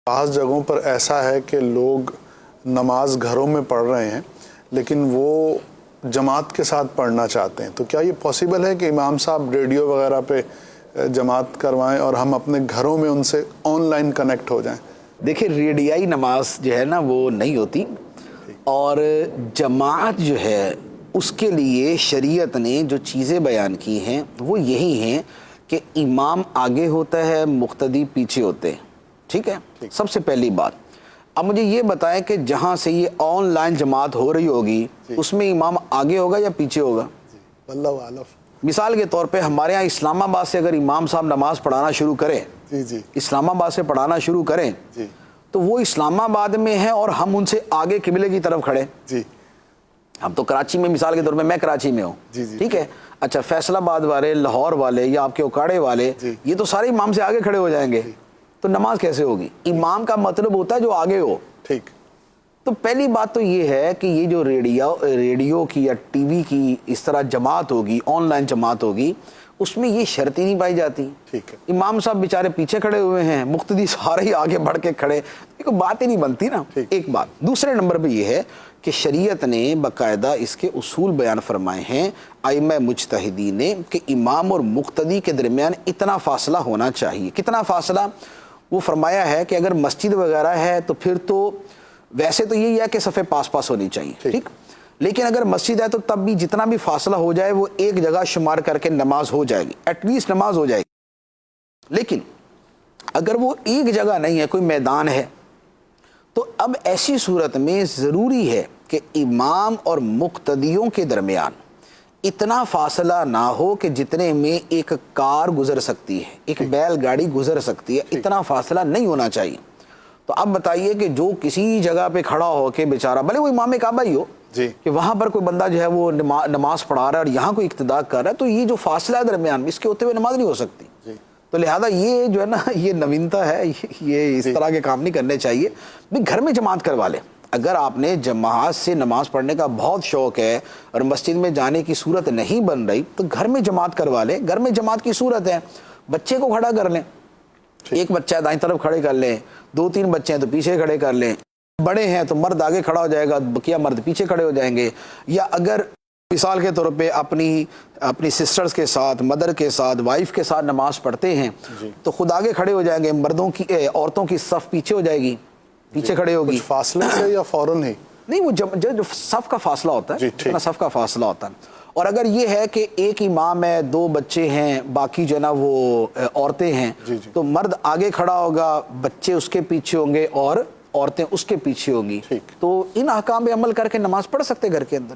بعض جگہوں پر ایسا ہے کہ لوگ نماز گھروں میں پڑھ رہے ہیں لیکن وہ جماعت کے ساتھ پڑھنا چاہتے ہیں، تو کیا یہ پاسبل ہے کہ امام صاحب ریڈیو وغیرہ پہ جماعت کروائیں اور ہم اپنے گھروں میں ان سے آن لائن کنیکٹ ہو جائیں؟ دیکھیں، ریڈیائی نماز جو ہے نا وہ نہیں ہوتی، اور جماعت جو ہے اس کے لیے شریعت نے جو چیزیں بیان کی ہیں وہ یہی ہیں کہ امام آگے ہوتا ہے، مقتدی پیچھے ہوتے ہیں. ٹھیک ہے، سب سے پہلی بات. اب مجھے یہ بتائیں کہ جہاں سے یہ آن لائن جماعت ہو رہی ہوگی اس میں امام آگے ہوگا یا پیچھے ہوگا؟ اللہ عالم. مثال کے طور پہ ہمارے ہاں اسلام آباد سے اگر امام صاحب نماز پڑھانا شروع کریں، اسلام آباد سے پڑھانا شروع کریں تو وہ اسلام آباد میں ہیں اور ہم ان سے آگے قبلے کی طرف کھڑے. ہم تو کراچی میں، مثال کے طور پہ میں کراچی میں ہوں، ٹھیک ہے، اچھا فیصل آباد والے، لاہور والے یا آپ کے اکاڑے والے یہ تو سارے امام سے آگے کھڑے ہو جائیں گے، تو نماز کیسے ہوگی؟ امام کا مطلب ہوتا ہے جو آگے ہو. ٹھیک. تو پہلی بات تو یہ ہے کہ یہ جو ریڈیو کی یا ٹی وی کی اس طرح جماعت ہوگی، آن لائن جماعت ہوگی، اس میں یہ شرطیں نہیں پائی جاتی. ٹھیک ہے، امام صاحب بیچارے پیچھے کھڑے ہوئے ہیں، مقتدی سارے ہی آگے بڑھ کے کھڑے، یہ کوئی بات ہی نہیں بنتی نا. ایک بات. دوسرے نمبر پہ یہ ہے کہ شریعت نے باقاعدہ اس کے اصول بیان فرمائے ہیں ائمہ مجتہدین نے کہ امام اور مقتدی کے درمیان اتنا فاصلہ ہونا چاہیے. کتنا فاصلہ؟ وہ فرمایا ہے کہ اگر مسجد وغیرہ ہے تو پھر تو ویسے تو یہی ہے کہ صفیں پاس پاس ہونی چاہیے، ٹھیک، لیکن اگر مسجد ہے تو تب بھی جتنا بھی فاصلہ ہو جائے وہ ایک جگہ شمار کر کے نماز ہو جائے گی، ایٹ لیسٹ نماز ہو جائے گی. لیکن اگر وہ ایک جگہ نہیں ہے، کوئی میدان ہے، تو اب ایسی صورت میں ضروری ہے کہ امام اور مقتدیوں کے درمیان اتنا فاصلہ نہ ہو کہ جتنے میں ایک کار گزر سکتی ہے، ایک بیل گاڑی گزر سکتی ہے، اتنا فاصلہ نہیں ہونا چاہیے. تو اب بتائیے کہ جو کسی جگہ پہ کھڑا ہو کے بیچارہ، بھلے وہ امام کعبہ ہی ہو، کہ وہاں پر کوئی بندہ جو ہے وہ نماز پڑھا رہا ہے اور یہاں کوئی اقتداء کر رہا ہے، تو یہ جو فاصلہ ہے درمیان میں، اس کے ہوتے ہوئے نماز نہیں ہو سکتی. تو لہذا یہ جو ہے نا یہ نوینتا ہے، یہ اس طرح کے کام نہیں کرنے چاہیے. گھر میں جماعت کروا لیں. اگر آپ نے جماعت سے نماز پڑھنے کا بہت شوق ہے اور مسجد میں جانے کی صورت نہیں بن رہی تو گھر میں جماعت کروا لیں. گھر میں جماعت کی صورت ہے، بچے کو کھڑا کر لیں، ایک بچہ دائیں طرف کھڑے کر لیں، 2-3 بچے ہیں تو پیچھے کھڑے کر لیں، بڑے ہیں تو مرد آگے کھڑا ہو جائے گا، بقیہ مرد پیچھے کھڑے ہو جائیں گے. یا اگر مثال کے طور پہ اپنی سسٹرز کے ساتھ، مدر کے ساتھ، وائف کے ساتھ نماز پڑھتے ہیں تو خود آگے کھڑے ہو جائیں گے، عورتوں کی صف پیچھے ہو جائے گی، پیچھے کھڑے ہوگی. فاصلے سے یا فوراً ہی؟ نہیں، وہ جو صف کا فاصلہ ہوتا ہے، اتنا صف کا فاصلہ ہوتا ہے. اور اگر یہ ہے کہ ایک امام ہے، 2 بچے ہیں، باقی جو ہے نا وہ عورتیں ہیں، تو مرد آگے کھڑا ہوگا، بچے اس کے پیچھے ہوں گے اور عورتیں اس کے پیچھے ہوں گی. تو ان احکام پہ عمل کر کے نماز پڑھ سکتے گھر کے اندر.